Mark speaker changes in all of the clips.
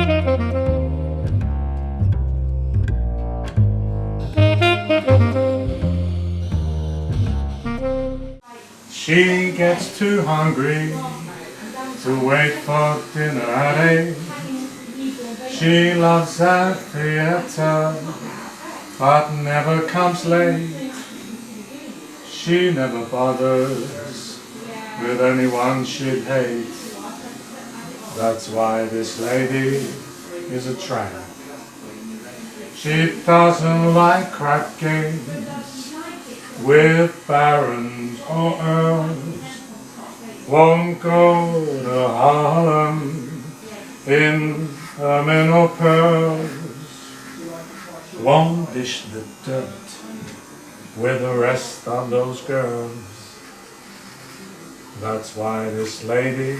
Speaker 1: She gets too hungry to wait for dinner at 8. She loves the theatre, but never comes late. She never bothers with anyone she'd hate. That's why this lady is a tramp. She doesn't like crap games with barons or earls. Won't go to Harlem in ermine or pearls. Won't dish the dirt with the rest of those girls. That's why this lady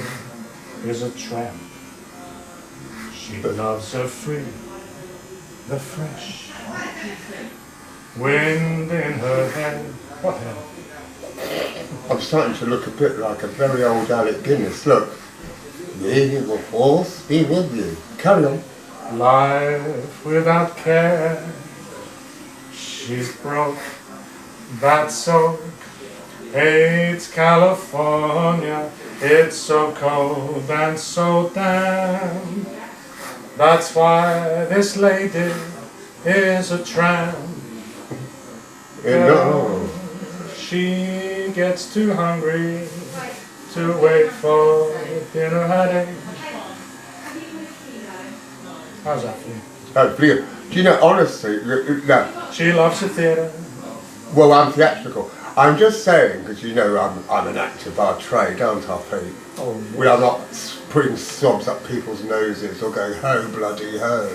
Speaker 1: is a tramp. She loves her free, the fresh wind in her hair. What hell?
Speaker 2: I'm starting to look a bit like a very old Alec Guinness. Look. May the force be with you. Carry on.
Speaker 1: Life without care. She's broke, that's so. Hates California. It's so cold and so damp. That's why this lady is a tramp.
Speaker 2: No.
Speaker 1: She gets too hungry to wait for dinner at 8. How's that for you?
Speaker 2: That's brilliant. Do you know, honestly, no.
Speaker 1: She loves the theatre.
Speaker 2: Well, I'm theatrical. I'm just saying, because you know I'm an actor by trade, aren't I, Pete?
Speaker 1: Oh, yes.
Speaker 2: Well, I'm not putting sobs up people's noses or going, ho, bloody ho.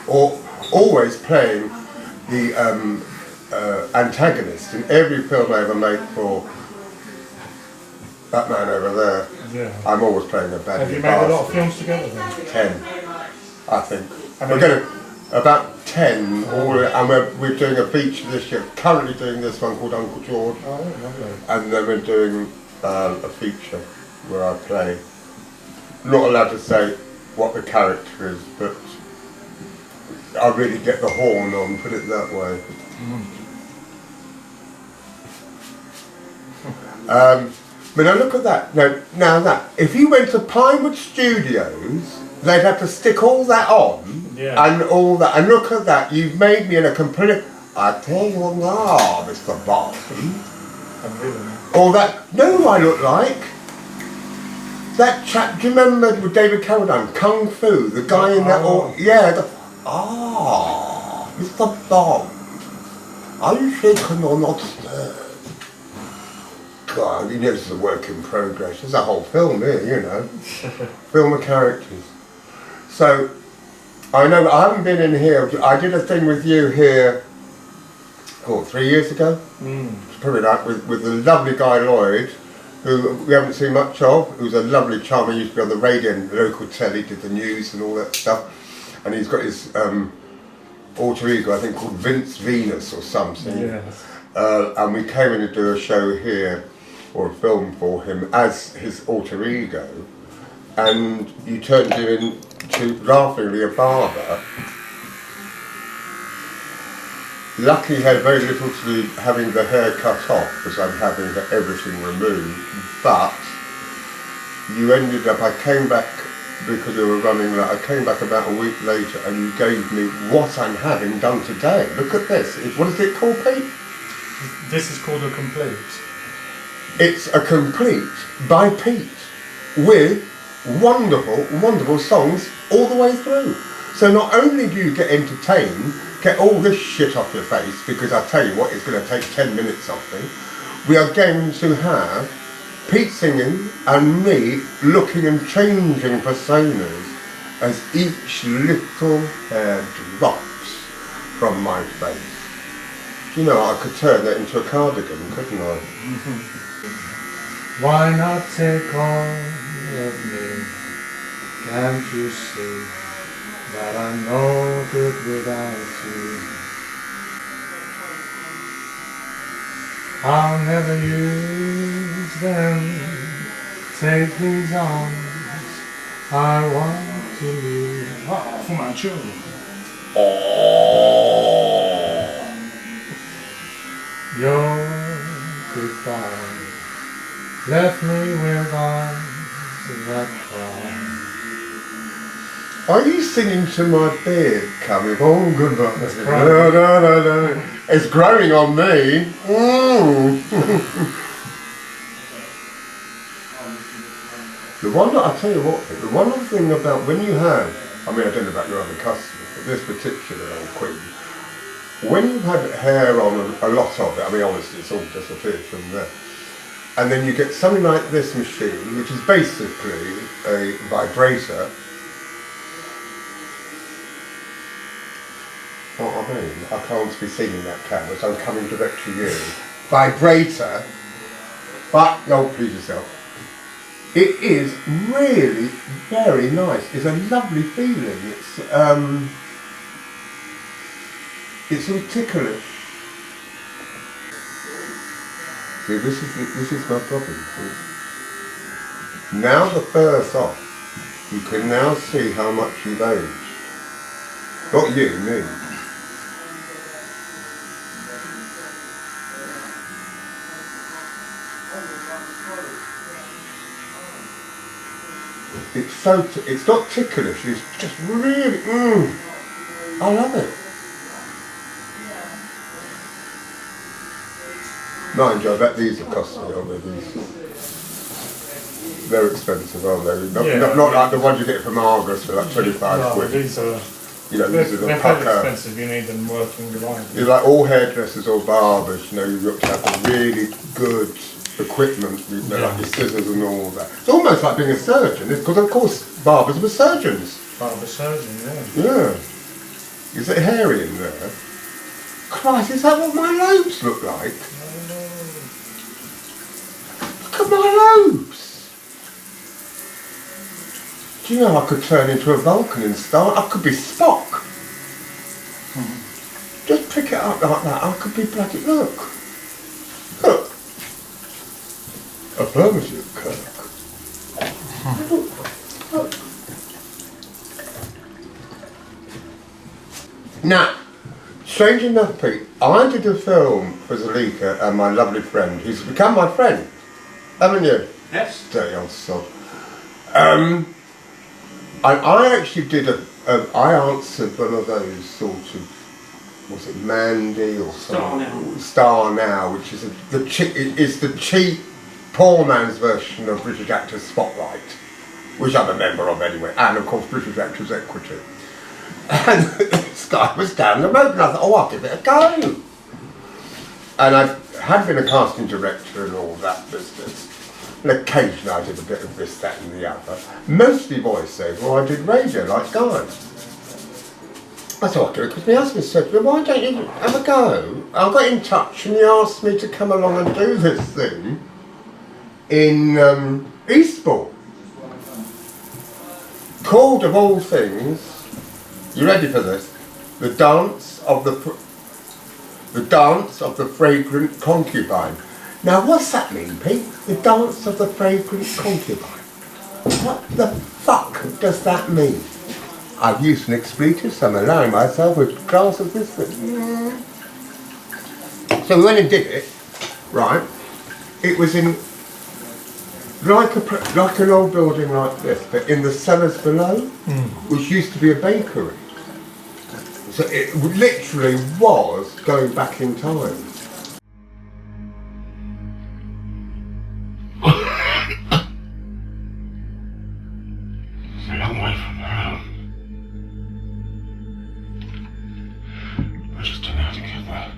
Speaker 2: Or always playing the antagonist in every film I ever made for that man over there.
Speaker 1: Yeah.
Speaker 2: I'm always playing a bad.
Speaker 1: Have you made a lot of films together then?
Speaker 2: 10, I think. We're going to, about 10, and we're doing a feature this year. Currently doing this one called Uncle George.
Speaker 1: Oh, lovely.
Speaker 2: And then we're doing a feature where I play. Not allowed to say what the character is, but I really get the horn on, put it that way. But now look at that. Now that, if you went to Pinewood Studios, they'd have to stick all that on, and all that. And look at that, you've made me in a complete. I tell you now, Mr. Barton. All that. No, I look like that chap. Do you remember with David Carradine, Kung Fu? The guy in that. Mr. Bond. Are you shaken or not stirred? God, you know this is a work in progress. There's a whole film here, you know. Film of characters. So, I know I haven't been in here. I did a thing with you here, 3 years ago? Probably that, with the lovely guy Lloyd, who we haven't seen much of, who's a lovely charmer. He used to be on the radio and the local telly, did the news and all that stuff. And he's got his alter ego, I think, called Vince Venus or something.
Speaker 1: Yes.
Speaker 2: And we came in to do a show here, or a film for him, as his alter ego. And you turned him into, laughingly, a barber. Lucky he had very little to do having the hair cut off, because I'm having everything removed. But you ended up, I came back, because we were running late, I came back about a week later and you gave me what I'm having done today. Look at this. What is it called, Pete?
Speaker 1: This is called a complete.
Speaker 2: It's a complete by Pete with wonderful, wonderful songs all the way through. So not only do you get entertained, get all this shit off your face, because I tell you what, it's going to take 10 minutes of me. We are going to have Pete singing and me looking and changing personas as each little hair drops from my face. You know, I could turn that into a cardigan, couldn't I?
Speaker 1: Why not take all of me? Can't you see that I'm no good without you? I'll never use them. Take these arms, I want to me.
Speaker 3: Oh, for my children.
Speaker 2: Oh.
Speaker 1: Your goodbye left me with arms that cry.
Speaker 2: Are you singing to my beard coming? Oh, goodbye.
Speaker 1: That's
Speaker 2: No,
Speaker 1: right.
Speaker 2: no, no, no. It's growing on me. The one that I tell you what, the one other thing about when you have, I mean, I don't know about your other customers, but this particular old queen, when you've had hair on a lot of it, I mean, honestly, it's all disappeared from there. And then you get something like this machine, which is basically a vibrator. What I mean, I can't be seen in that camera, so I'm coming direct to you. Vibrator, but, oh, please yourself. It is really very nice. It's a lovely feeling. It's sort of ticklish. See, this is my problem. Now the fur's off, you can now see how much you've aged. Not you, me. It's not ticklish, it's just really, I love it. Mind you, I bet these have cost me, aren't they? They're expensive, aren't they? Not like the ones you get from Argos for like 25 quid.
Speaker 1: These are,
Speaker 2: you know, these are the
Speaker 1: they're
Speaker 2: pucker.
Speaker 1: very expensive, you need them working reliably.
Speaker 2: You're like all hairdressers or barbers, you know, you've got to have a really good equipment, you know, like your scissors and all that. It's almost like being a surgeon, because of course barbers were surgeons.
Speaker 1: Barber surgeon, yeah.
Speaker 2: Yeah. Is it hairy in there? Christ, is that what my lobes look like? Look at my lobes! Do you know I could turn into a Vulcan and start? I could be Spock. Just pick it up like that, I could be bloody, look. Look. Affirmative, Kirk. Look. Now, strange enough, Pete, I did a film for Zalika and my lovely friend, who's become my friend, haven't you?
Speaker 3: Yes.
Speaker 2: Dirty old sod. I actually did I answered one of those sort of, was it Mandy or something? Star Now, which is the cheap poor man's version of British Actors Spotlight, which I'm a member of anyway, and of course British Actors Equity. And this guy was down the road and I thought, oh, I'll give it a go. And I had been a casting director and all that business. And occasionally I did a bit of this, that and the other. Mostly voiceover, or I did radio like Guy. I thought I'd do it because my husband said, well, why don't you have a go? I got in touch and he asked me to come along and do this thing in Eastbourne. Called, of all things, you ready for this? The dance of the fragrant concubine. Now, what's that mean, Pete? The dance of the fragrant concubine. What the fuck does that mean? I've used an expletive, so I'm allowing myself a glass of this thing. So we went and did it, right? It was in like an old building like this, but in the cellars below, which used to be a bakery. So it literally was going back in time.
Speaker 4: It's a long way from home. I just don't know how to get there.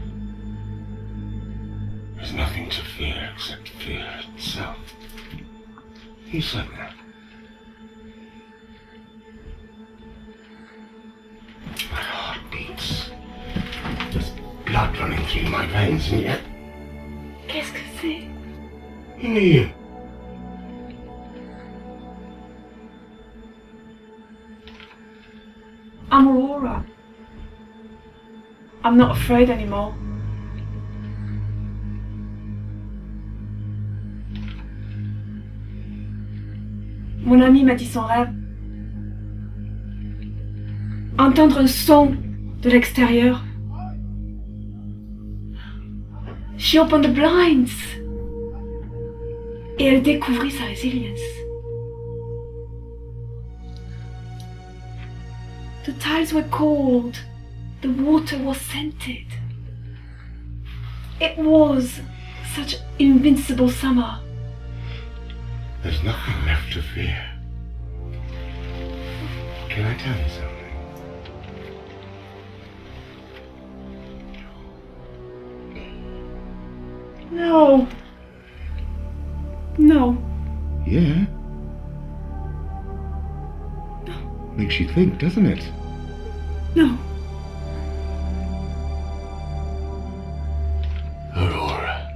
Speaker 4: There's nothing to fear except fear itself. Who said that? My heart beats. There's blood running through my veins, and yet...
Speaker 5: Qu'est-ce que c'est?
Speaker 4: Who are you?
Speaker 5: I'm Aurora. I'm not afraid anymore. Mon ami m'a dit son rêve. entendre le son de l'extérieur. She opened the blinds et elle découvrit sa résilience. The tiles were cold, the water was scented. It was such invincible summer.
Speaker 4: There's nothing left to fear. Can I tell you something?
Speaker 5: No. No.
Speaker 4: Yeah? Makes you think, doesn't it?
Speaker 5: No.
Speaker 4: Aurora,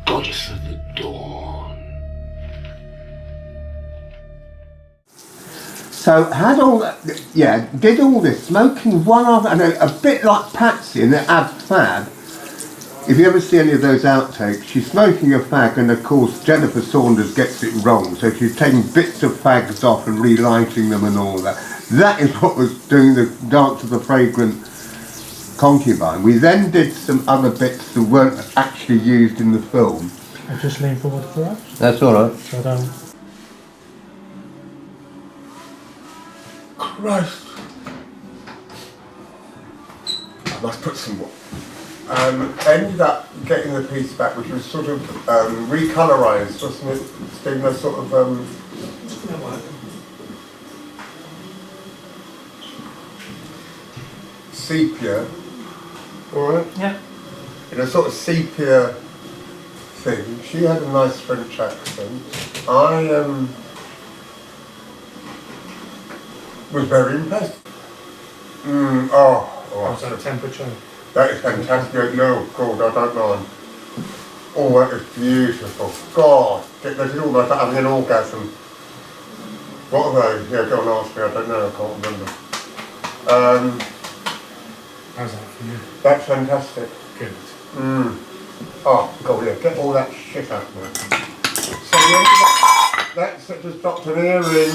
Speaker 4: goddess of the dawn.
Speaker 2: So had all that, yeah, did all this, smoking one after, and a bit like Patsy in the Ab Fab. If you ever see any of those outtakes, she's smoking a fag, and of course Jennifer Saunders gets it wrong, so she's taking bits of fags off and relighting them and all that. That is what was doing the Dance of the Fragrant Concubine. We then did some other bits that weren't actually used in the film.
Speaker 1: I just lean forward for us.
Speaker 2: That's alright.
Speaker 1: So I don't.
Speaker 2: Christ. I must put some more. Ended up getting the piece back, which was sort of recolorised, wasn't it? Stephen, a sort of sepia. Alright?
Speaker 1: Yeah.
Speaker 2: In a sort of sepia thing. She had a nice French accent. I was very impressed.
Speaker 1: What's that temperature?
Speaker 2: That is fantastic. No, God, I don't mind. Oh, that is beautiful. God, they did all that having an orgasm. What are they? Yeah, go and ask me. I don't know. I can't remember.
Speaker 1: How's that for you?
Speaker 2: That's fantastic.
Speaker 1: Good.
Speaker 2: Oh, God, yeah. Get all that shit out of me. So the end of that's just dropped an earring.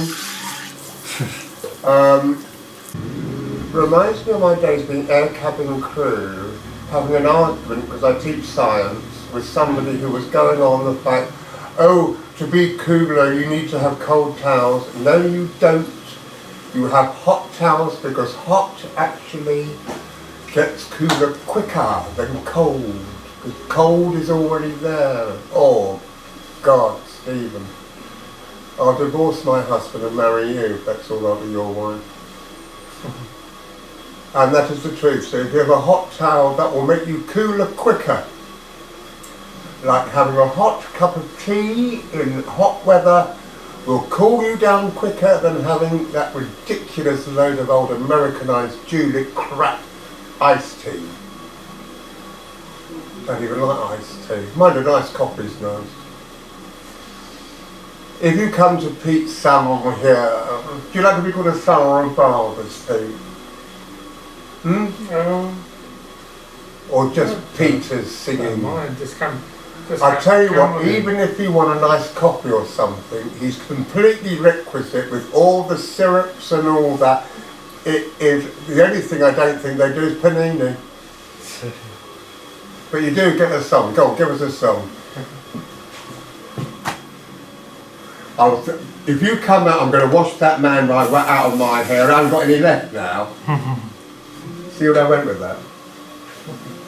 Speaker 2: Reminds me of my days being air cabin crew, having an argument, because I teach science, with somebody who was going on the fact, oh, to be cooler you need to have cold towels. No, you don't. You have hot towels because hot actually gets cooler quicker than cold, because cold is already there. Oh, God, Stephen. I'll divorce my husband and marry you, if that's all right with your wife. And that is the truth. So if you have a hot towel, that will make you cooler quicker. Like having a hot cup of tea in hot weather will cool you down quicker than having that ridiculous load of old Americanised Juliet crap iced tea. Don't even like iced tea. Mind a nice coffee's nice. If you come to Pete's salon here, do you like to be called a salon barber, Steve? Or just Peter's singing?
Speaker 1: Mine, just come.
Speaker 2: I tell you what, even if you want a nice coffee or something, he's completely requisite with all the syrups and all that. It is the only thing I don't think they do is panini. But you do get a song. Go on, give us a song. If you come out, I'm going to wash that man right out of my hair. I haven't got any left now. See what I went with that?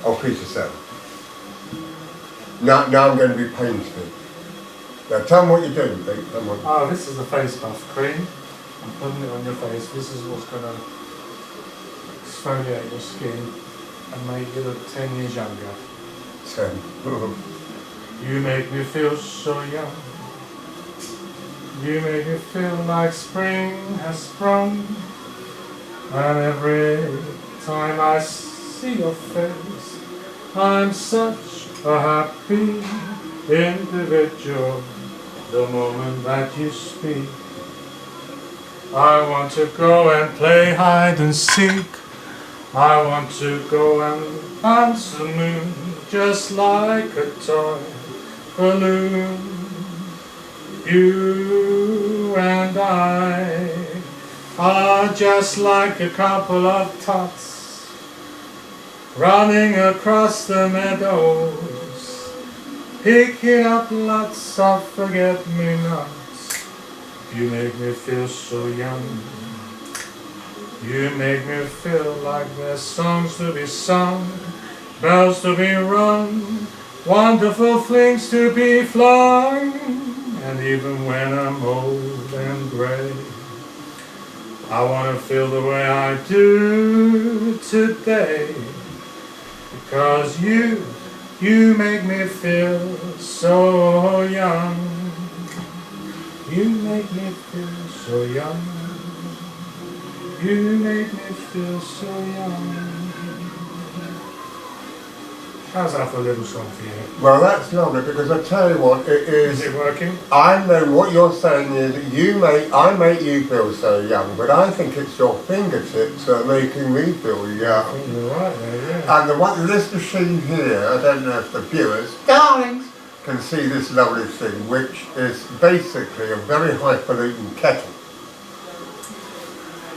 Speaker 2: Oh, please yourself. Now I'm going to be painted. Now tell me what you're doing, Pete. Tell me what.
Speaker 1: Oh, this is the face buff cream. I'm putting it on your face. This is what's going to exfoliate your skin and make you look 10 years younger.
Speaker 2: 10.
Speaker 1: You make me feel so young. You make me feel like spring has sprung. And every time I see your face, I'm such a happy individual. The moment that you speak, I want to go and play hide and seek. I want to go and dance the moon, just like a toy balloon. You and I are just like a couple of tots running across the meadows, picking up lots of forget-me-nots. You make me feel so young. You make me feel like there's songs to be sung, bells to be rung, wonderful things to be flung. And even when I'm old and grey, I want to feel the way I do today. Because you make me feel so young. You make me feel so young. You make me feel so young. How's that for a little song for you?
Speaker 2: Well, that's lovely, because I tell you what, it is.
Speaker 1: Is it working?
Speaker 2: I know what you're saying is I make you feel so young, but I think it's your fingertips that are making me feel young.
Speaker 1: You're right there, yeah.
Speaker 2: And this machine here, I don't know if the viewers, darlings, can see this lovely thing, which is basically a very highfalutin kettle.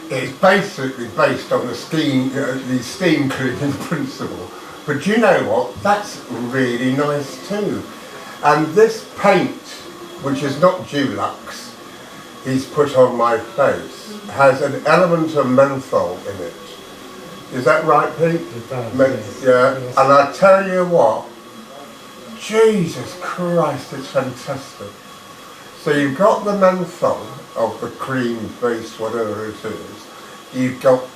Speaker 2: It's basically based on the steam cooking principle. But do you know what? That's really nice too. And this paint, which is not Dulux, he's put on my face, has an element of menthol in it. Is that right, Pete?
Speaker 1: It does, yes.
Speaker 2: Yeah.
Speaker 1: Yes.
Speaker 2: And I tell you what, Jesus Christ, it's fantastic. So you've got the menthol of the cream face, whatever it is. You've got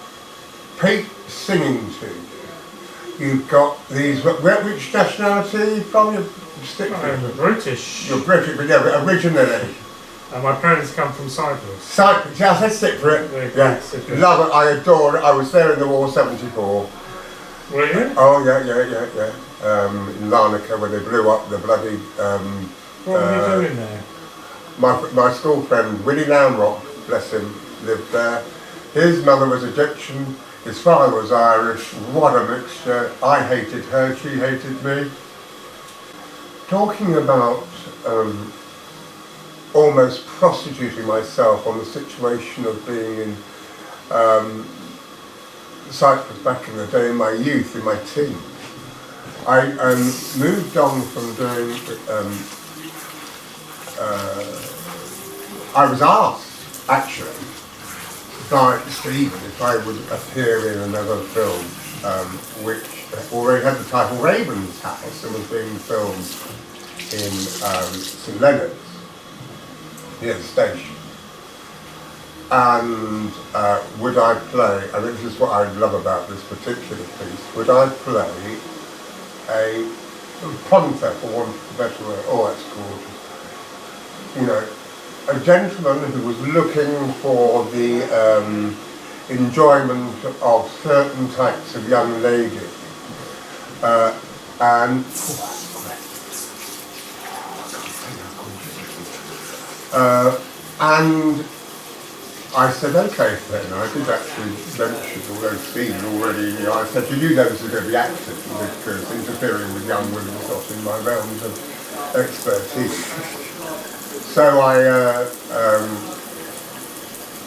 Speaker 2: Pete singing to you. You've got these, which nationality are you from?
Speaker 1: I'm British.
Speaker 2: You're British, but yeah, but originally.
Speaker 1: And my parents come from Cyprus.
Speaker 2: Cyprus, yeah, let's stick for it.
Speaker 1: Yeah,
Speaker 2: Yeah. Love it, I adore it. I was there in the war, 74.
Speaker 1: Were you?
Speaker 2: Oh, yeah. In Larnaca, when they blew up the bloody...
Speaker 1: What were you doing there?
Speaker 2: My school friend, Willie Lamrock, bless him, lived there. His mother was Egyptian. His father was Irish. What a mixture. I hated her, she hated me. Talking about almost prostituting myself on the situation of being in Cyprus back in the day, in my youth, in my teens. I moved on from doing, I was asked, actually, by Stephen if I would appear in another film, which already had the title Raven's House and was being filmed in St Leonard's, near the station. And would I play, and this is what I love about this particular piece, would I play a ponte, for want of a better word? Oh, that's gorgeous. You know, a gentleman who was looking for the enjoyment of certain types of young ladies, and I said, okay then, I did actually mention, although Steve already, I said, you know this is going to be active, because interfering with young women is not in my realms of expertise. So I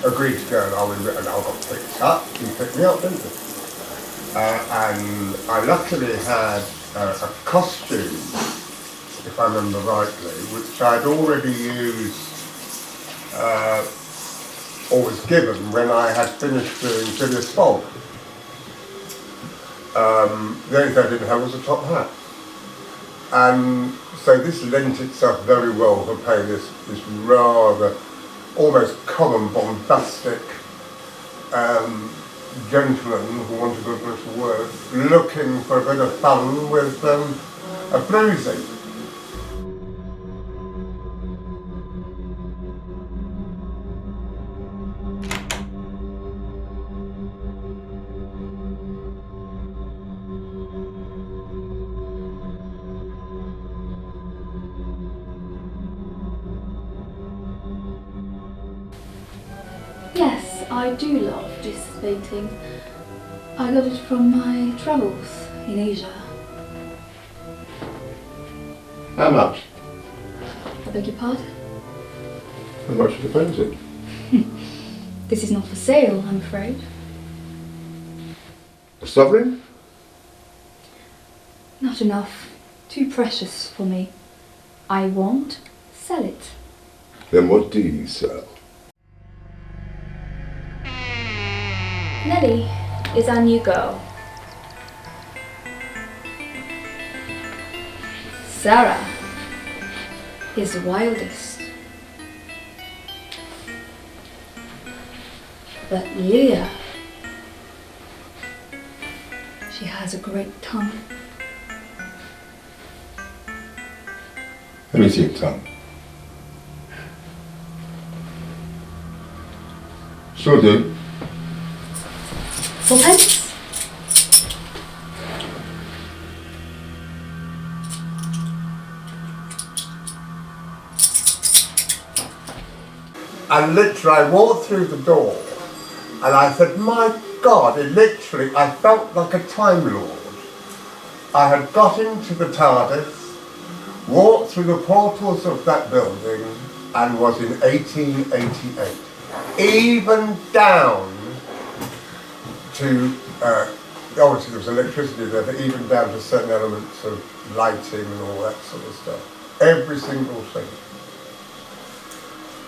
Speaker 2: agreed to go, and I got picked up. You picked me up, didn't you? And I luckily had a costume, if I remember rightly, which I'd already used, or was given when I had finished doing Phileas Fogg. The only thing I didn't have was a top hat. And so this lent itself very well for playing this rather almost common, bombastic gentleman, for want of a better word, looking for a bit of fun with a bluesy.
Speaker 5: Yes, I do love this painting. I got it from my travels in Asia.
Speaker 2: How much?
Speaker 5: I beg your pardon?
Speaker 2: How much is the painting?
Speaker 5: This is not for sale, I'm afraid.
Speaker 2: A sovereign?
Speaker 5: Not enough. Too precious for me. I won't sell it.
Speaker 2: Then what do you sell?
Speaker 5: Nellie is our new girl. Sarah is the wildest. But Leah, she has a great tongue.
Speaker 2: Let me see your tongue. Sure do.
Speaker 5: Fourpence?
Speaker 2: And literally I walked through the door and I said, my God, I felt like a Time Lord. I had got into the TARDIS, walked through the portals of that building and was in 1888. Even down to, obviously there was electricity there, but even down to certain elements of lighting and all that sort of stuff. Every single thing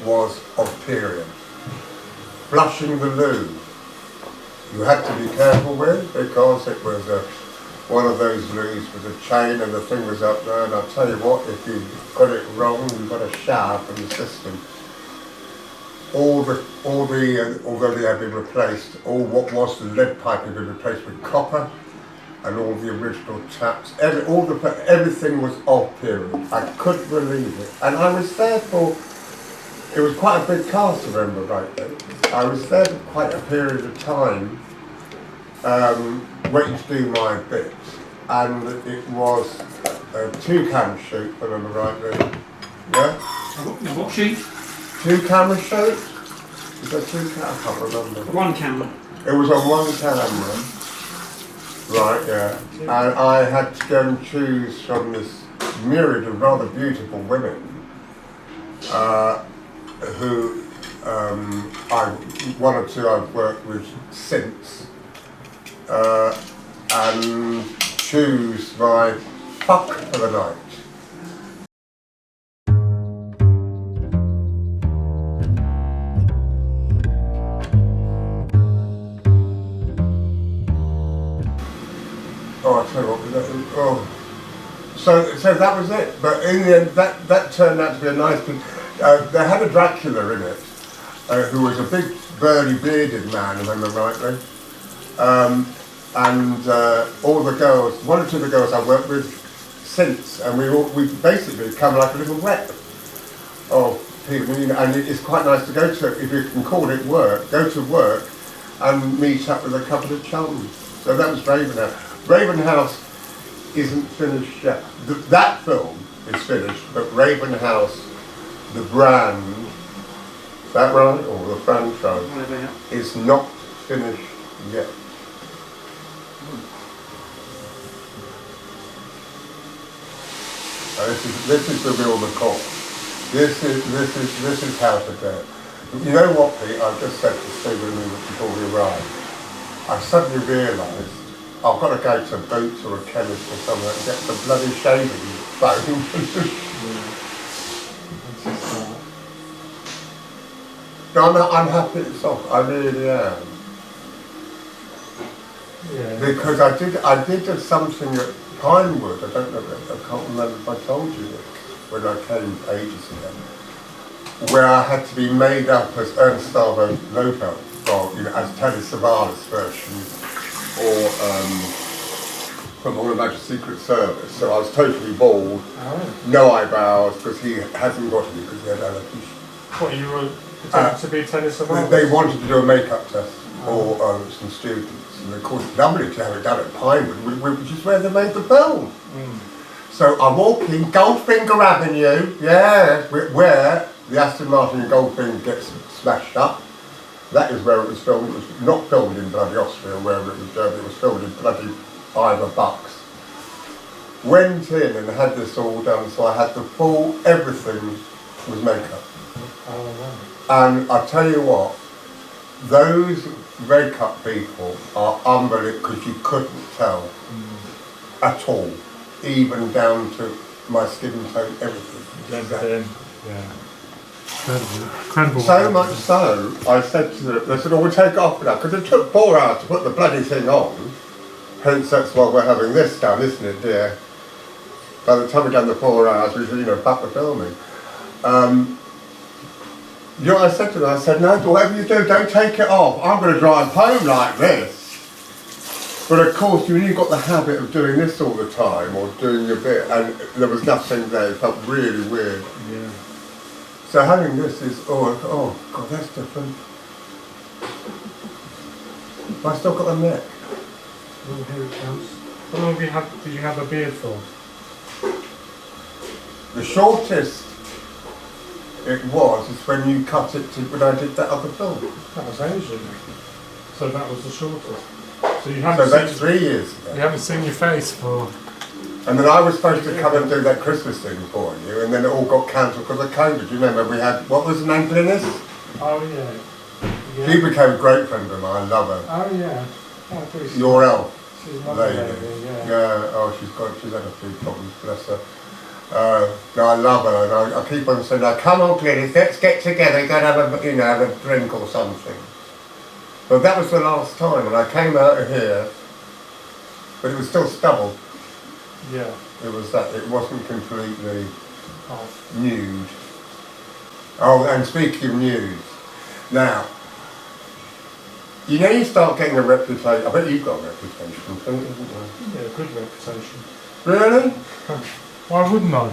Speaker 2: was of period. Flushing the loo, you had to be careful with because it was one of those loos with a chain and the thing was up there, and I'll tell you what, if you got it wrong, you got a shower from the system. Although they had been replaced, all what was the lead pipe had been replaced with copper, and all the original taps, everything was of period. I couldn't believe it, and I was there for. It was quite a big cast, if I remember rightly. I was there for quite a period of time, waiting to do my bit, and it was a 2-camera shoot, if I remember rightly. Yeah?
Speaker 3: What shoot?
Speaker 2: 2-camera shoot? Is that 2-camera? I can't remember.
Speaker 3: 1 camera.
Speaker 2: It was on 1 camera. Right, yeah. And I had to go and choose from this myriad of rather beautiful women. Who one or two I've worked with since, and choose my fuck for the night. Oh, I tell you what, so that was it. But in the end, that turned out to be a nice. They had a Dracula in it, who was a big, burly, bearded man, if I remember rightly. All the girls, 1 or 2 of the girls I worked with since, and we basically become like a little rep of people, you know, and it's quite nice to go to, if you can call it work, go to work and meet up with a couple of chums. So that was Ravenhouse. Ravenhouse isn't finished yet. That film is finished, but Ravenhouse, the brand, is that right, or the franchise, is not finished yet. This is the real McCall. This is how to do it. You know what, Pete? I just said to Stephen before we arrived. I suddenly realised I've got to go to Boots or a chemist or somewhere and get the bloody shaving foam. No, I'm happy it's off. I really am. Yeah. Because I did something at Pinewood. I don't know. I can't remember if I told you this when I came ages ago, where I had to be made up as Ernst Salvo Lopez, or as Telly Savalas version, or from All About the Secret Service. So I was totally bald, no eyebrows, because he hasn't got any because he had alopecia.
Speaker 1: What, you were pretending to be Telly Savalas?
Speaker 2: They wanted to do a makeup test for some students. And of course, lovely to have it done at Pinewood, which is where they made the film. So I walk in Goldfinger Avenue, yeah, where the Aston Martin in Goldfinger gets smashed up. That is where it was filmed. It was not filmed in bloody Austria, wherever it was Germany. It was filmed in bloody Ivor Bucks. Went in and had this all done, so I had the full, everything was makeup. And I tell you what, those red cup people are unbelievable because you couldn't tell at all, even down to my skin tone, everything.
Speaker 1: Yeah. Incredible.
Speaker 2: So much so, I said to them, they said, oh, we'll take it off now, because it took 4 hours to put the bloody thing on. Hence, that's why we're having this done, isn't it, dear? By the time we've done the 4 hours, we should, back to filming. You know what I said to them? I said, no, whatever you do, don't take it off. I'm going to drive home like this. But of course, when you've got the habit of doing this all the time, or doing your bit, and there was nothing there, it felt really weird.
Speaker 1: Yeah.
Speaker 2: So having this is, oh God, that's different. But I still got the neck.
Speaker 1: Oh, here it comes. How long did you have a beard for?
Speaker 2: The shortest it was is when you cut it to when I did that other film.
Speaker 1: That was Asian. So that was the shortest. So you
Speaker 2: So
Speaker 1: haven't
Speaker 2: that's
Speaker 1: seen,
Speaker 2: 3 years ago.
Speaker 1: you haven't seen your face for...
Speaker 2: And then I was supposed to come and do that Christmas thing for you, and then it all got cancelled because of COVID. You remember we had, what was the name, Glynis?
Speaker 1: Oh yeah.
Speaker 2: She became a great friend of mine, I love her.
Speaker 1: Oh yeah. Oh, please.
Speaker 2: Your elf
Speaker 1: She's a lovely
Speaker 2: lady.
Speaker 1: lady, yeah.
Speaker 2: Yeah, oh she's had a few problems, bless her. No, I love her, and I keep on saying, now, come on Glynis, let's get together, go and have a drink or something. But that was the last time, and I came out of here, but it was still stubble.
Speaker 1: Yeah.
Speaker 2: It was that, it wasn't completely
Speaker 1: Oh.
Speaker 2: nude. Oh, and speaking of nude, now, you know you start getting a reputation, I bet you've got a reputation, haven't you?
Speaker 1: Yeah, good reputation.
Speaker 2: Really?
Speaker 1: Why wouldn't I?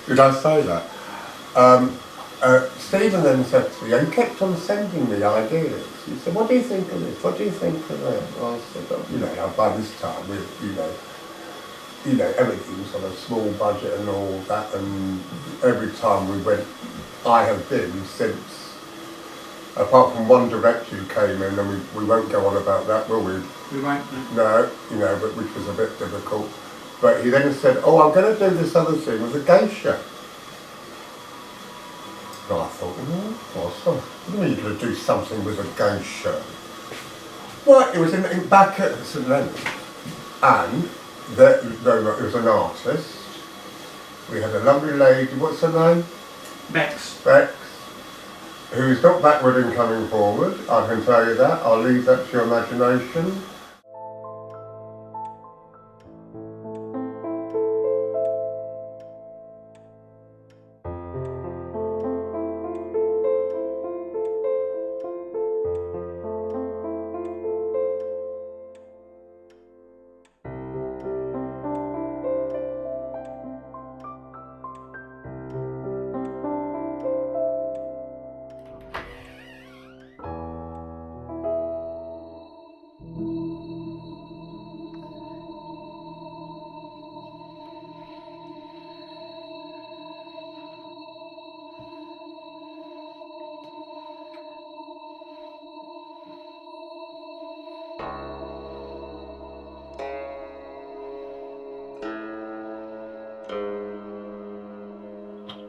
Speaker 2: Did I say that? Stephen then said to me, he kept on sending me ideas. He said, what do you think of this? What do you think of that? Well, I said, oh, by this time, everything's on a small budget and all that, and every time we went, I have been since, apart from one director who came in, and we won't go on about that, will we?
Speaker 3: We won't.
Speaker 2: No, but which was a bit difficult. But he then said, oh, I'm going to do this other thing with a geisha. And I thought, awesome. What do you mean you're going to do something with a geisha? Well, it was back at St Leonard, and it was an artist. We had a lovely lady, what's her name?
Speaker 3: Bex.
Speaker 2: Bex, who's not backward in coming forward, I can tell you that. I'll leave that to your imagination.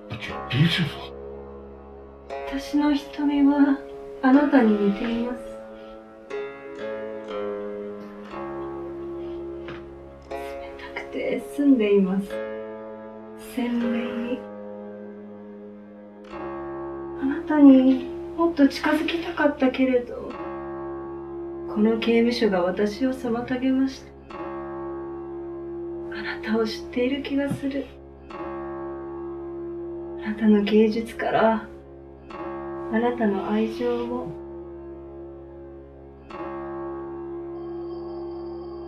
Speaker 4: But you're beautiful.
Speaker 6: 私の瞳はあなたに似ています。冷たくて澄んでいます。鮮明に。あなたにもっと近づきたかったけれど、この刑務所が私を妨げました。あなたを知っている気がする。あなたの芸術からあなたの愛情を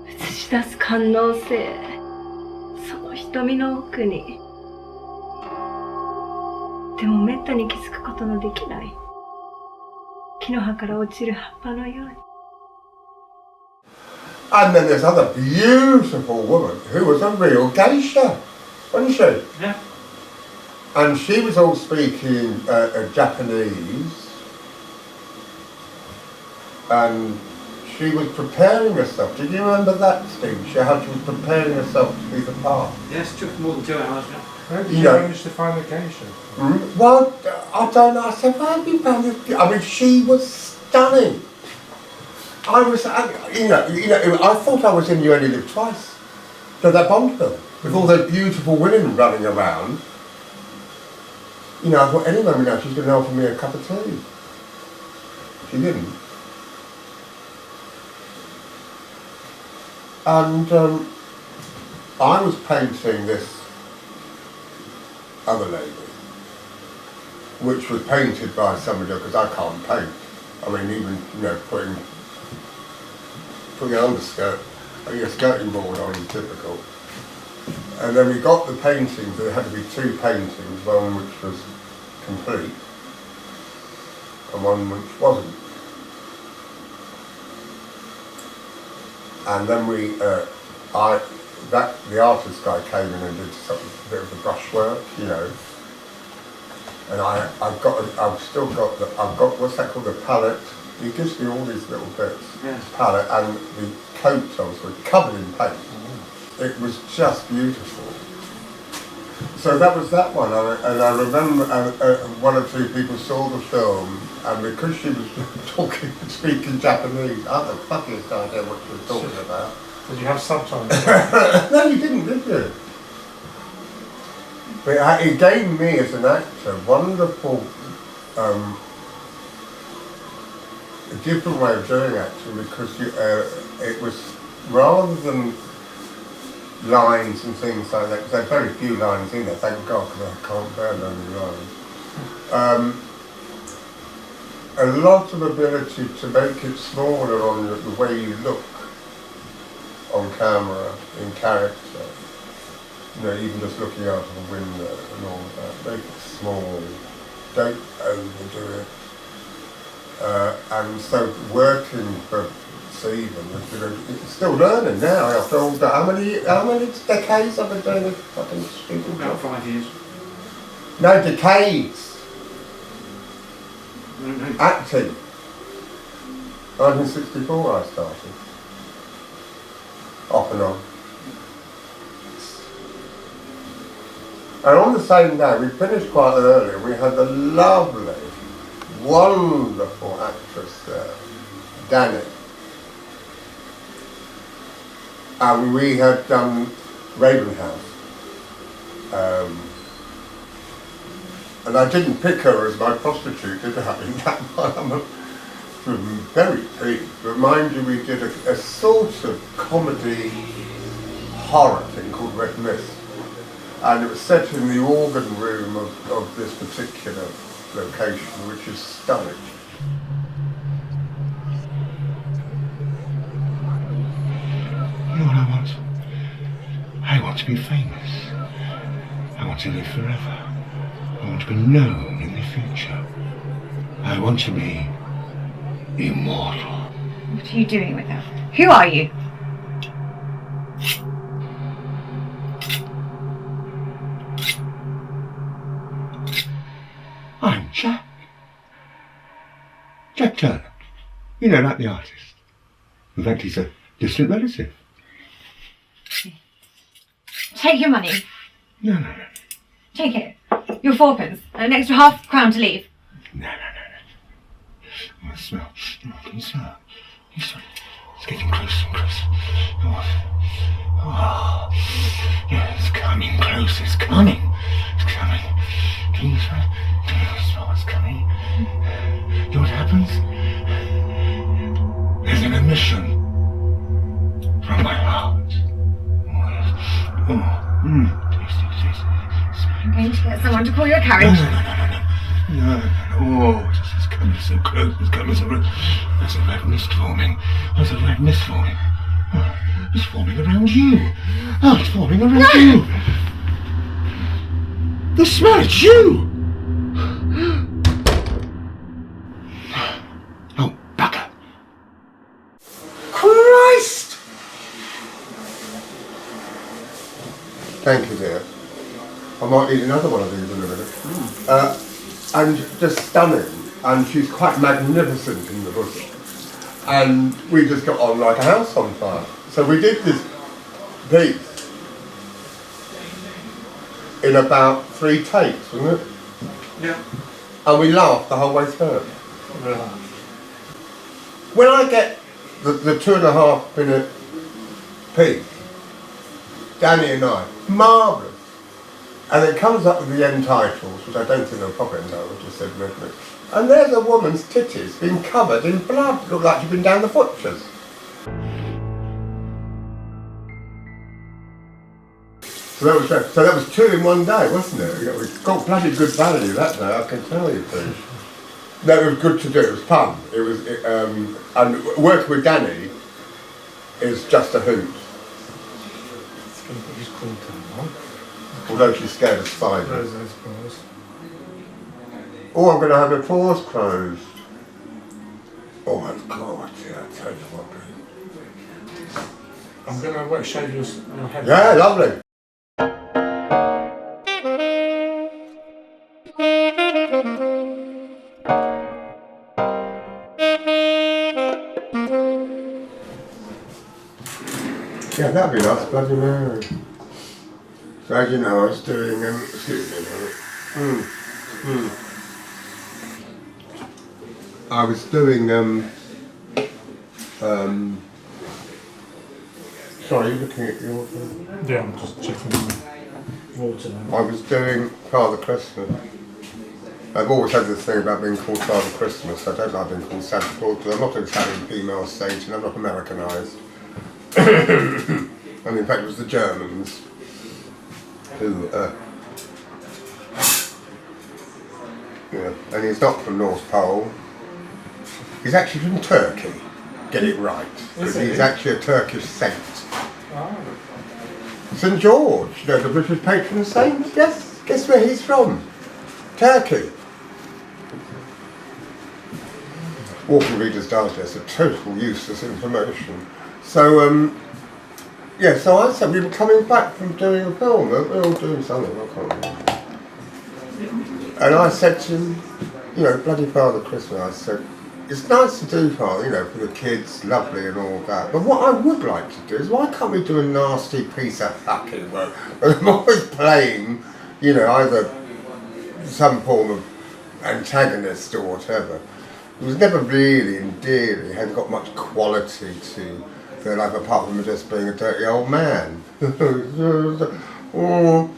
Speaker 6: 映し出す官能性、その瞳の奥に。でもめったに気づくことのできない木の葉から落ちる葉っぱのように。
Speaker 2: And then this other beautiful woman who was a real geisha, wasn't she?
Speaker 3: Yeah.
Speaker 2: And she was all speaking Japanese, and she was preparing herself. Did you remember that, Steve? How she was preparing herself to be the part.
Speaker 3: Yes, took more than 2 hours. Yeah.
Speaker 1: Where did you manage to find location?
Speaker 2: Well, I don't know. I said, where have you found this? I mean, she was stunning. I was, I thought I was in You Only Live Twice. So that Bond film, with all those beautiful women running around. I thought any moment now she's going to offer me a cup of tea. She didn't. And I was painting this other lady, which was painted by somebody, because I can't paint. I mean, even, putting an underskirt, a skirting board on is difficult. And then we got the paintings, there had to be two paintings, one which was complete and one which wasn't. And then the artist guy came in and did a bit of the brushwork, and I've got what's that called, the palette. He gives me all these little bits, palette, and the coat were covered in paint. It was just beautiful. So that was that one, and I remember one or two people saw the film, and because she was speaking Japanese, I had the fuckiest idea what she was talking about.
Speaker 1: Did you have subtitles?
Speaker 2: No, you didn't, did you? But it gave me, as an actor, wonderful, a different way of doing acting, because it was, rather than lines and things like that, because there are very few lines in there, thank God, because I can't bear many lines. A lot of ability to make it smaller on the way you look on camera, in character. Even just looking out of the window and all of that. Make it small, don't overdo it. And so working for Stephen, still learning now after all that. How many decades have I been doing this fucking stupid job?
Speaker 3: About 5 years.
Speaker 2: No, decades.
Speaker 3: No.
Speaker 2: Acting. 1964 I started. Off and on. And on the same day, we finished quite early, we had the lovely, wonderful actress there, Danny. And we had done Raven House. And I didn't pick her as my prostitute, did I? In that one, I'm very pleased. But mind you, we did a sort of comedy horror thing called Red Mist. And it was set in the organ room of this particular location, which is stunning.
Speaker 4: You know what I want? I want to be famous. I want to live forever. I want to be known in the future. I want to be immortal.
Speaker 7: What are you doing with her? Who are you?
Speaker 4: I'm Jack. Jack Turner. Like the artist. In fact, he's a distant relative.
Speaker 7: Take your money.
Speaker 4: No.
Speaker 7: Take it. Your fourpence. And an extra £0.5 to leave.
Speaker 4: No. I smell. Can you smell? It's getting closer and closer. Oh. Yeah, it's coming close. It's coming. Can you smell? Do you smell what's coming? You know what happens? There's an emission from my heart. Taste.
Speaker 7: I'm going to get someone to call you a carriage.
Speaker 4: No. Oh, it's coming so close. It's coming so close. There's a red mist forming. Oh, it's forming around you. Oh, it's forming around you. The smell, it's you. Oh, bugger.
Speaker 2: Christ! Thank you, dear. I might need another one of these in a minute. And just stunning, and she's quite magnificent in the book. And we just got on like a house on fire. So we did this piece. in about 3 takes, wasn't it?
Speaker 1: Yeah.
Speaker 2: And we laughed the whole way through.
Speaker 1: Yeah.
Speaker 2: When I get the 2.5 minute piece, Danny and I, marvellous. And it comes up with the end titles, which I don't think are proper end titles, just said Redman. And there's a woman's titties being covered in blood, looked like she'd been down the butcher's. So that was 2 in one day, wasn't it? It got bloody good value that day, I can tell you, please. No, it was good to do, it was fun. It was, and working with Danny is just a hoot.
Speaker 1: He's called Tom,
Speaker 2: Although she's scared of spiders. Oh, I'm going to have the pores closed. Oh my God, yeah, I tell you what.
Speaker 1: I'm going to wet shave your head.
Speaker 2: Yeah, lovely. Yeah, that'd be nice, bloody Mary. So as you know, I was doing, excuse me, I was doing, sorry, you're looking at your thing?
Speaker 1: Yeah, I'm just checking the water now.
Speaker 2: I was doing Father Christmas. I've always had this thing about being called Father Christmas. I don't like being called Santa Claus because I'm not an Italian female saint and I'm not Americanised. And in fact it was the Germans who, and he's not from North Pole. He's actually from Turkey. Get it right. Because he's actually a Turkish saint.
Speaker 1: Oh.
Speaker 2: St George, you know, the British patron saint. Yes, guess where he's from? Turkey. Walking Reader's Digest, a total useless information. So, yeah, so I said we were coming back from doing a film, we were all doing something, I can't remember. And I said to him, you know, bloody Father Christmas, I said, it's nice to do, Father, you know, for the kids, lovely and all that, but what I would like to do is, why can't we do a nasty piece of fucking work? And I'm always playing, you know, either some form of antagonist or whatever. It was never really endearing, hadn't got much quality to their life apart from just being a dirty old man. Oh.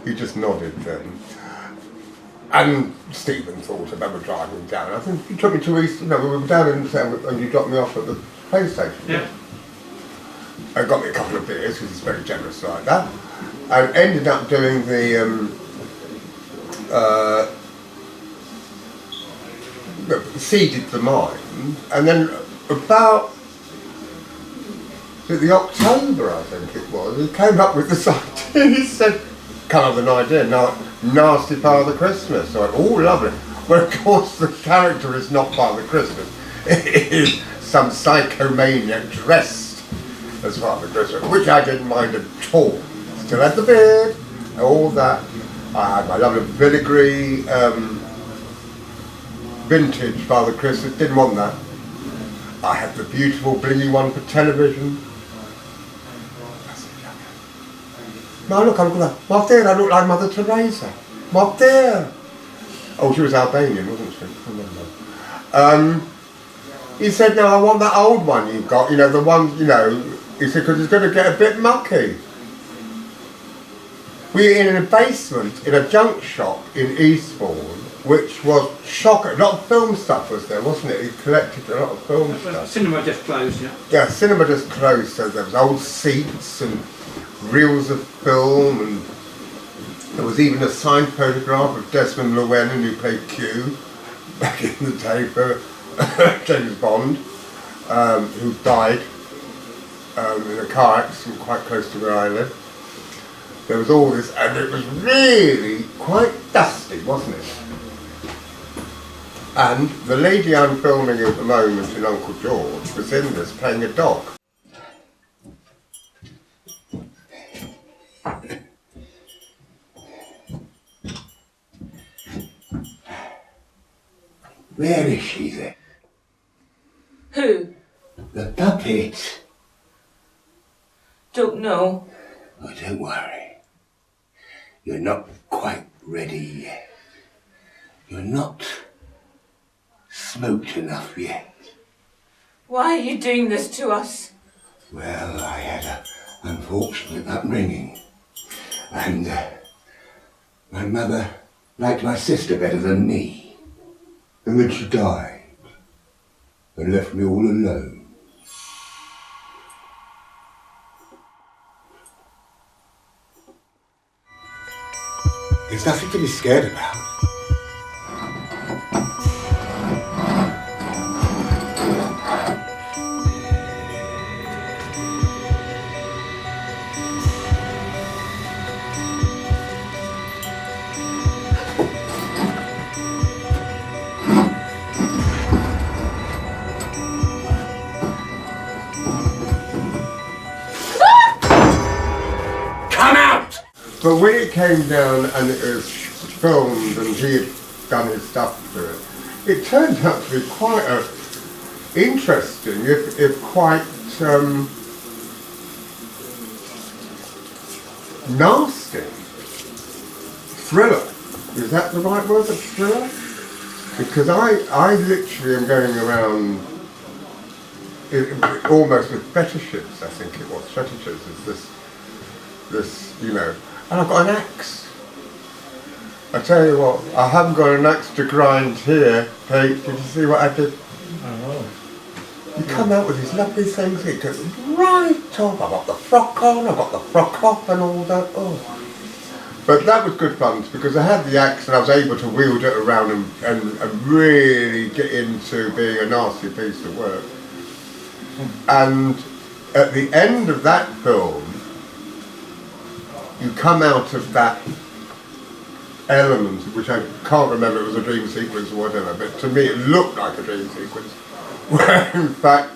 Speaker 2: He just nodded then. And Stephen thought about me driving down. I think he took me to East, no, we were down in and you dropped me off at the train station.
Speaker 1: Yeah.
Speaker 2: And got me a couple of beers, because he's very generous like that. And ended up doing the seeded the mind, and then about the October, I think it was, he came up with this idea. He said, come up with an idea, nasty Father Christmas. So I went, oh, lovely. Well, of course, the character is not Father Christmas. It is some psychomaniac dressed as Father Christmas, which I didn't mind at all. Still had the beard, all that. I had my lovely filigree, vintage Father Christmas, didn't want that. I had the beautiful blingy one for television. Now look, I look like, what there? I look like Mother Teresa. What there? Oh, she was Albanian, wasn't she? He said, no, I want that old one you've got, you know, the one, you know, he said, because it's going to get a bit mucky. We were in a basement in a junk shop in Eastbourne, which was shocking. A lot of film stuff was there, wasn't it? He collected a lot of film stuff.
Speaker 3: Cinema just closed, yeah?
Speaker 2: Yeah, cinema just closed, so there was old seats and reels of film, and there was even a signed photograph of Desmond Llewellyn, who played Q back in the day for James Bond, who died in a car accident quite close to where I live. There was all this, and it was really quite dusty, wasn't it? And the lady I'm filming at the moment in Uncle George was in this playing a dog.
Speaker 4: Where is she then?
Speaker 8: Who?
Speaker 4: The puppet.
Speaker 8: Don't know.
Speaker 4: Oh, don't worry. You're not quite ready yet. You're not smoked enough yet.
Speaker 8: Why are you doing this to us?
Speaker 4: Well, I had an unfortunate upbringing. And my mother liked my sister better than me. And then she died and left me all alone. There's nothing to be scared about.
Speaker 2: But when it came down and it was filmed and he had done his stuff to it, it turned out to be quite interesting, if quite nasty thriller. Is that the right word, a thriller? Because I literally am going around almost with fetishes, I think it was. Fetishes is this, you know. And I've got an axe. I tell you what, I haven't got an axe to grind here, Pete. Did you see what I did?
Speaker 1: Oh.
Speaker 2: You come out with these lovely things, it goes right off. I've got the frock on, I've got the frock off and all that. Oh. But that was good fun because I had the axe and I was able to wield it around and really get into being a nasty piece of work. And at the end of that film, you come out of that element, which I can't remember, it was a dream sequence or whatever, but to me it looked like a dream sequence, where in fact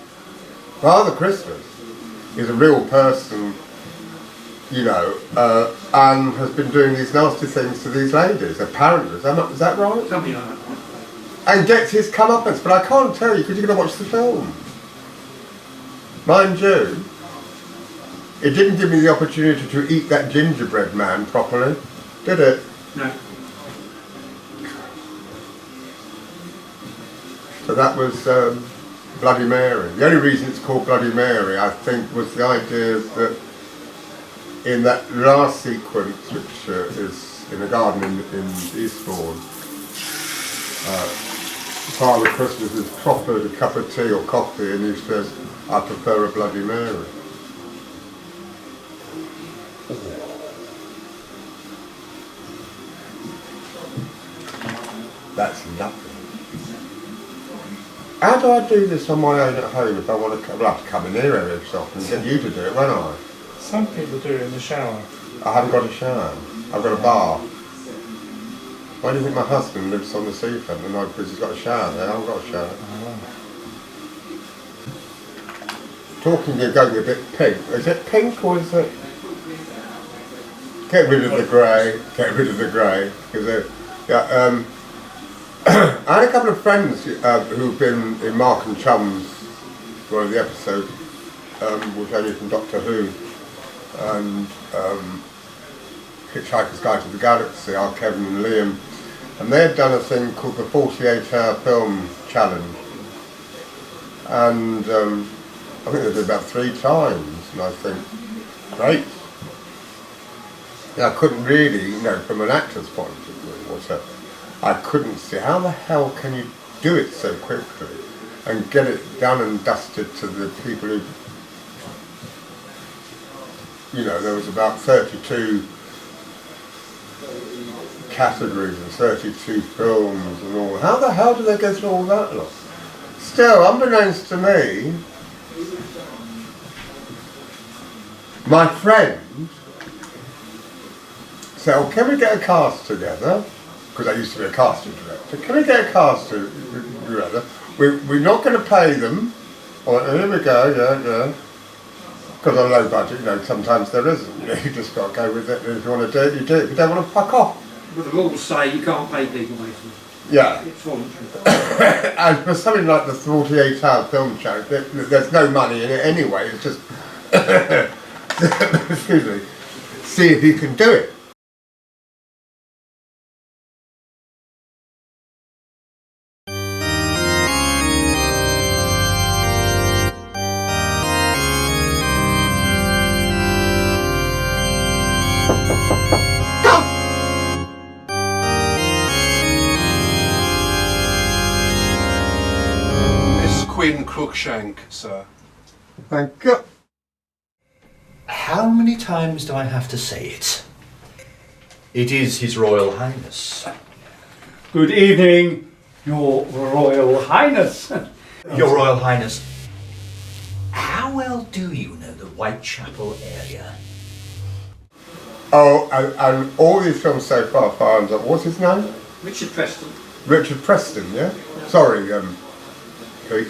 Speaker 2: Father Christmas is a real person, you know, and has been doing these nasty things to these ladies, apparently. Is that right?
Speaker 3: Something like that.
Speaker 2: And gets his comeuppance, but I can't tell you because you're going to watch the film. Mind you, it didn't give me the opportunity to eat that gingerbread man properly, did it?
Speaker 3: No.
Speaker 2: So that was Bloody Mary. The only reason it's called Bloody Mary, I think, was the idea that in that last sequence, which is in a garden in Eastbourne, Father Christmas is proffered a cup of tea or coffee and he says, I prefer a Bloody Mary. That's lovely. How do I do this on my own at home if I want to? I'll have to come in here every so often and get you to do it, won't I?
Speaker 1: Some people do it in the shower.
Speaker 2: I haven't got a shower. I've got a bar. Why do you think my husband lives on the seafront and because he's got a shower there? I haven't got a shower. Talking of going a bit pink, is it pink or is it? Get rid of the grey, get rid of the grey. Yeah, I had a couple of friends who've been in Marc and Chums, one of the episodes, which only from Doctor Who, and Hitchhiker's Guide to the Galaxy, our Kevin and Liam, and they had done a thing called the 48-hour film challenge, and I think they did about 3 times, and I think, great. Yeah, I couldn't really, you know, from an actor's point of view, whatever. I couldn't see how the hell can you do it so quickly and get it done and dusted to the people who, you know, there was about 32 categories and 32 films and all. How the hell do they go through all that lot? Still, unbeknownst to me, my friend said, oh, can we get a cast together? Because I used to be a casting director. Can we get a cast together? We're not going to pay them. Oh, here we go, yeah. Because on low budget, you know, sometimes there isn't. You know, you just got to go with it. And if you want to do it, you do it. If you don't want to, fuck off.
Speaker 3: But the rules say you can't pay people, basically.
Speaker 2: Yeah.
Speaker 3: It's voluntary.
Speaker 2: And for something like the 48-hour film show, there's no money in it anyway. It's just, excuse me, see if you can do it.
Speaker 1: twin Crookshank, sir.
Speaker 2: Thank you.
Speaker 9: How many times do I have to say it? It is His Royal Highness.
Speaker 10: Good evening, Your Royal Highness.
Speaker 9: Your Royal Highness, how well do you know the Whitechapel area?
Speaker 2: Oh, and all these films so far, what's his name?
Speaker 3: Richard Preston.
Speaker 2: Richard Preston, yeah? Sorry, Pete.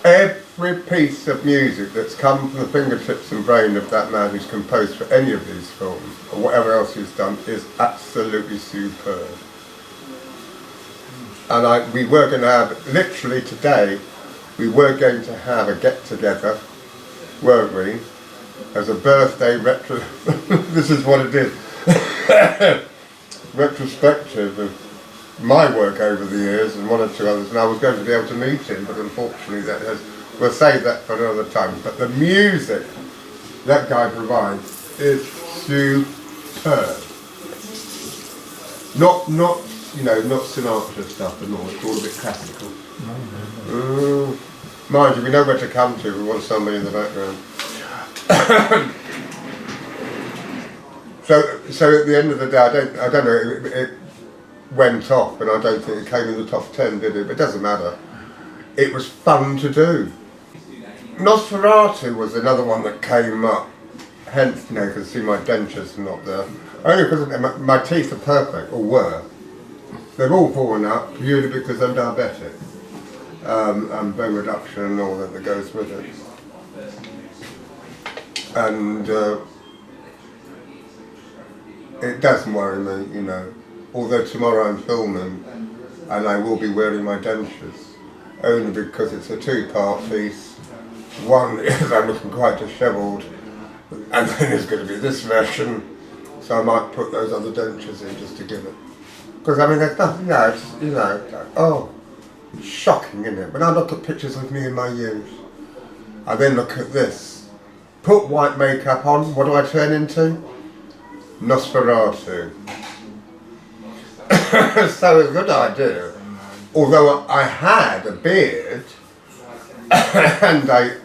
Speaker 2: Every piece of music that's come from the fingertips and brain of that man who's composed for any of these films, or whatever else he's done, is absolutely superb. And we were going to have, literally today, we were going to have a get-together, weren't we? As a birthday this is what it is. Retrospective of my work over the years and one or two others, and I was going to be able to meet him, but unfortunately we'll save that for another time. But the music that guy provides is superb. Not not Sinatra stuff and all, it's all a bit classical. Mind you, we know where to come to, we want somebody in the background. So at the end of the day, I don't know, it went off, and I don't think it came in the top 10, did it? But it doesn't matter. It was fun to do. Nosferatu was another one that came up, hence, you can see my dentures are not there. Only because my teeth are perfect, or were. They've all fallen out purely because I'm diabetic. And bone reduction and all that goes with it. And it doesn't worry me, although tomorrow I'm filming and I will be wearing my dentures, only because it's a two-part piece. One is I'm looking quite dishevelled, and then there's going to be this version, so I might put those other dentures in just to give it. Because there's nothing, shocking, isn't it? When I look at pictures of me in my youth, I then look at this. Put white makeup on, what do I turn into? Nosferatu. So it's a good idea. Although I had a beard, and I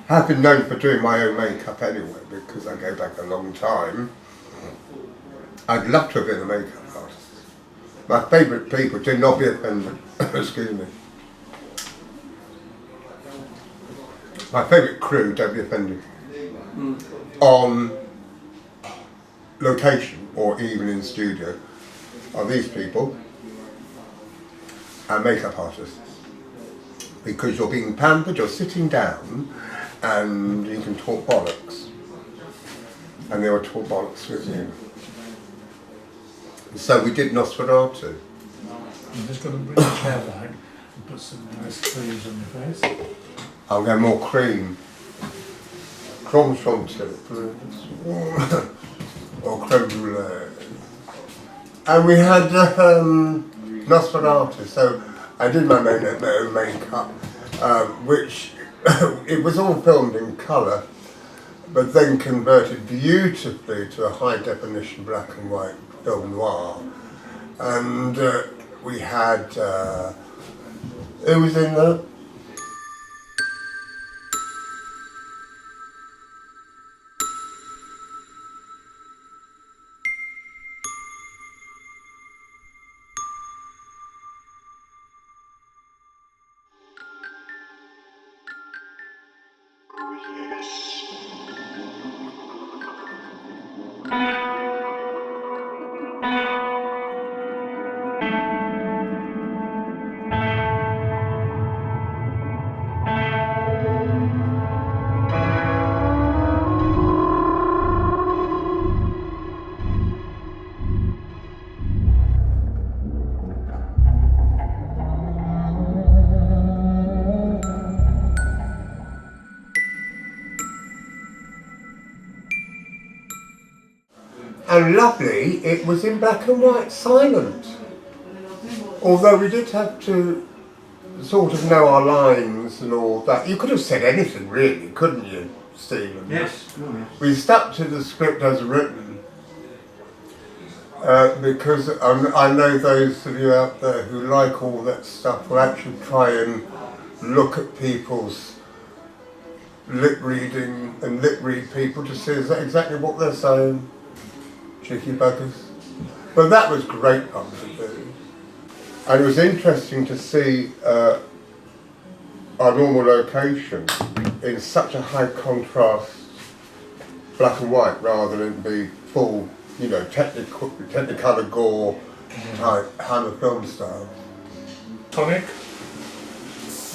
Speaker 2: have been known for doing my own makeup anyway, because I go back a long time. I'd love to have been a makeup artist. My favourite people, do not be offended, excuse me. My favourite crew, don't be offended, on location or even in studio are these people and makeup artists. Because you're being pampered, you're sitting down and you can talk bollocks. And they will talk bollocks with you. So we did Nosferatu.
Speaker 1: I'm just going to bring the chair back and put some nice creams on your face.
Speaker 2: I'll go more cream. Creme chantilly, or creme brulee. And we had Nosferatu, so I did my own makeup, which it was all filmed in colour, but then converted beautifully to a high definition black and white film noir. And we had, who was in there? And lovely, it was in black and white, silent. Although we did have to sort of know our lines and all that. You could have said anything really, couldn't you, Stephen?
Speaker 3: Yes.
Speaker 2: We stuck to the script as written. because I know those of you out there who like all that stuff will actually try and look at people's lip reading and lip read people to see is that exactly what they're saying. Cheeky buggers. But that was great fun to do. And it was interesting to see our normal location in such a high contrast black and white rather than be full, you know, technicolor gore type Hammer film style.
Speaker 1: Tonic?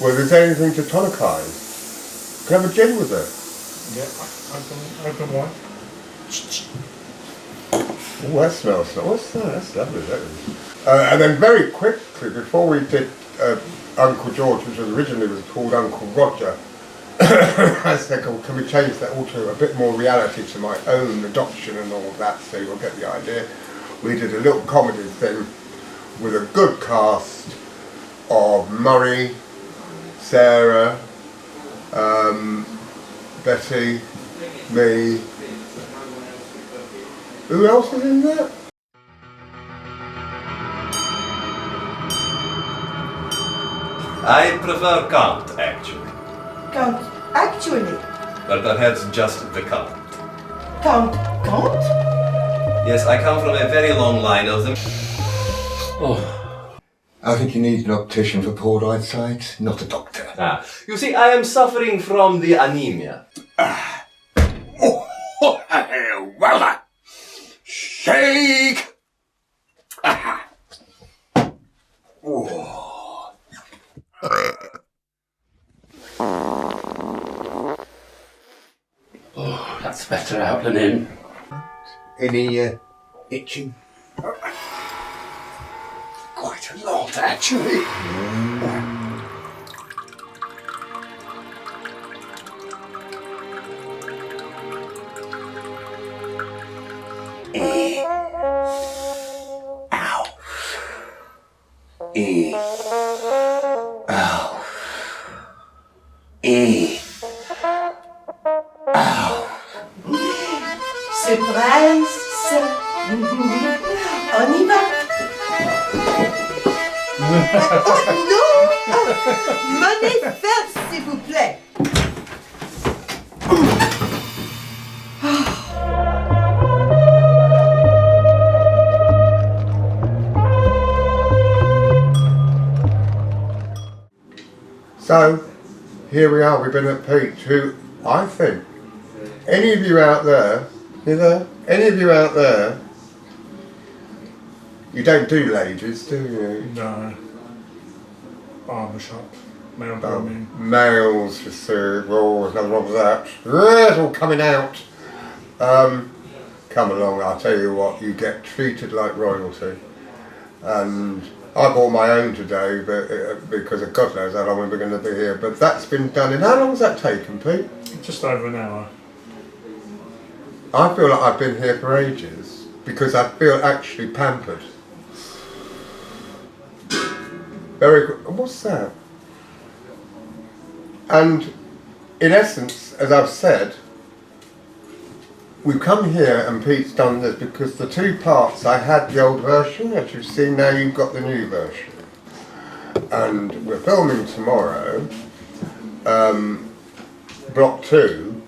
Speaker 2: Well, there's anything to tonicize. Can I have a gin with it?
Speaker 1: Yeah, open one.
Speaker 2: Oh, that smells nice. What's that? That's lovely, that is. And then very quickly, before we did Uncle George, which originally was called Uncle Roger, I said, oh, can we change that all to a bit more reality to my own adoption and all that, so you'll get the idea. We did a little comedy thing with a good cast of Murray, Sarah, Betty, me. Who else is in there?
Speaker 11: I prefer Count, actually.
Speaker 12: Count, actually?
Speaker 11: But perhaps just the Count.
Speaker 12: Count?
Speaker 11: Yes, I come from a very long line of them.
Speaker 4: Oh. I think you need an optician for poor eyesight, not a doctor.
Speaker 11: Ah, you see, I am suffering from the anemia.
Speaker 4: Well done! Shake! Aha! Oh.
Speaker 10: Oh, that's better out than in.
Speaker 4: Any itching?
Speaker 10: Quite a lot, actually.
Speaker 4: Ow. E. Ow. E. Ow.
Speaker 12: Surprise! On y va! Oh non! Monnaie ferme, s'il vous plaît!
Speaker 2: So, here we are, we've been at Peach, who I think, any of you out there, any of you out there, you don't do ladies, do you?
Speaker 1: No. Barbershop. Male grooming.
Speaker 2: Males, you see, well, there's nothing wrong with that. It's all coming out. Come along, I'll tell you what, you get treated like royalty. And I bought my own today, but because of God knows how long we're going to be here. But that's been done in, how long has that taken, Pete?
Speaker 1: Just over an hour.
Speaker 2: I feel like I've been here for ages, because I feel actually pampered. Very good. What's that? And in essence, as I've said, we've come here and Pete's done this because the two parts, I had the old version, as you've seen, now you've got the new version. And we're filming tomorrow, block 2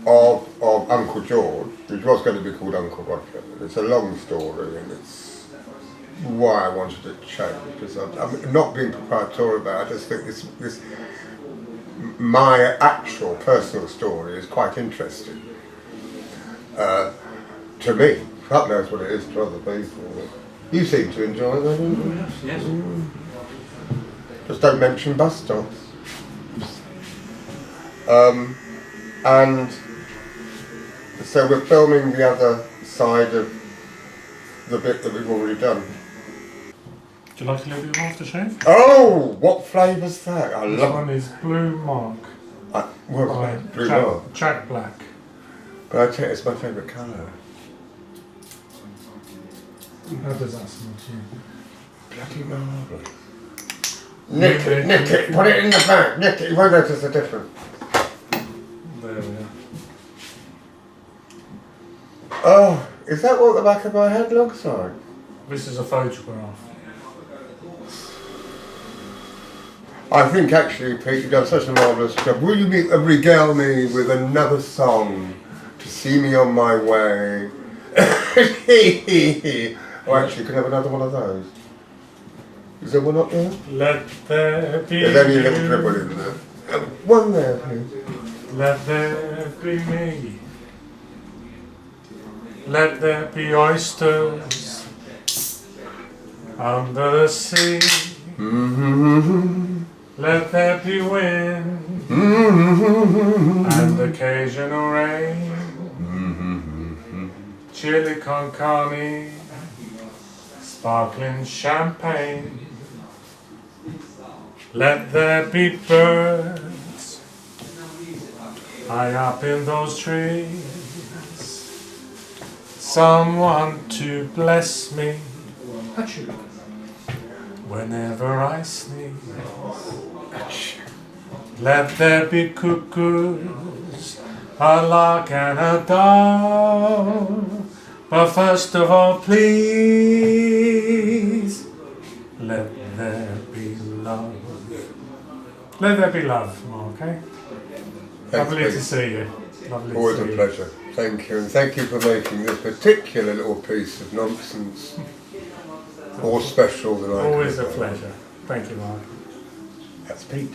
Speaker 2: of Uncle George, which was going to be called Uncle Roger. It's a long story and it's why I wanted it changed, because I'm not being proprietorial about it. I just think this my actual personal story is quite interesting. To me, God knows what it is to other people. You seem to enjoy it, don't you?
Speaker 3: Yes.
Speaker 2: Just don't mention bus stops. And so we're filming the other side of the bit that we've already done.
Speaker 1: Do you like a little bit of aftershave?
Speaker 2: Oh, what flavour's that? I
Speaker 1: this
Speaker 2: love
Speaker 1: one is Blue Mark.
Speaker 2: Blue Mark?
Speaker 1: Jack Black.
Speaker 2: But I tell you, it's my favourite colour.
Speaker 1: How does that smell to you?
Speaker 2: Bloody marvellous. Nick it, put it in the bag, nick it, you won't notice the difference.
Speaker 1: There we are.
Speaker 2: Oh, Is that what the back of my head looks like?
Speaker 1: This is a photograph.
Speaker 2: I think actually, Pete, you've done such a marvellous job. Will you regale me with another song to see me on my way? Oh, actually, you can have another one of those. Is there one up there?
Speaker 1: Let there be.
Speaker 2: There's only a little dribble in there. One there, please.
Speaker 1: Let there be me. Let there be oysters under the sea.
Speaker 2: Mm-hmm.
Speaker 1: Let there be wind and occasional rain. Chili con carne, sparkling champagne. Let there be birds high up in those trees. Someone to bless me whenever I sneeze. Let there be cuckoos, a lark and a dove. But first of all, please, let there be love. Let there be love, Mark, okay?
Speaker 2: Thanks,
Speaker 1: Lovely
Speaker 2: Pete.
Speaker 1: to see you. Lovely
Speaker 2: Always
Speaker 1: to see
Speaker 2: a pleasure. Thank you, and thank you for making this particular little piece of nonsense more special than I could.
Speaker 1: Always a pleasure. Thank you, Mark.
Speaker 2: That's Pete.